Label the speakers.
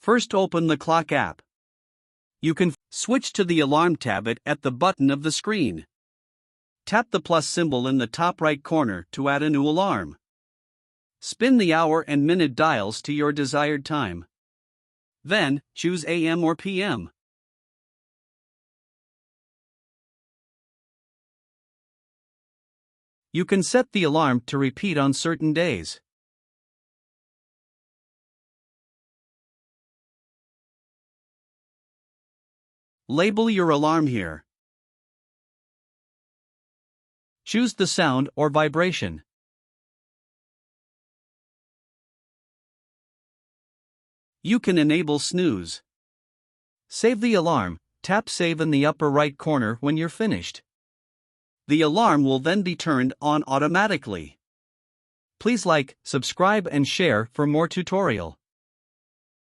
Speaker 1: First, open the clock app. You can switch to the alarm tab at the button of the screen. Tap the plus symbol in the top right corner to add a new alarm. Spin the hour and minute dials to your desired time. Then, choose AM or PM. You can set the alarm to repeat on certain days. Label your alarm here. Choose the sound or vibration. You can enable snooze. Save the alarm. Tap Save in the upper right corner when you're finished. The alarm will then be turned on automatically. Please like, subscribe and share for more tutorial.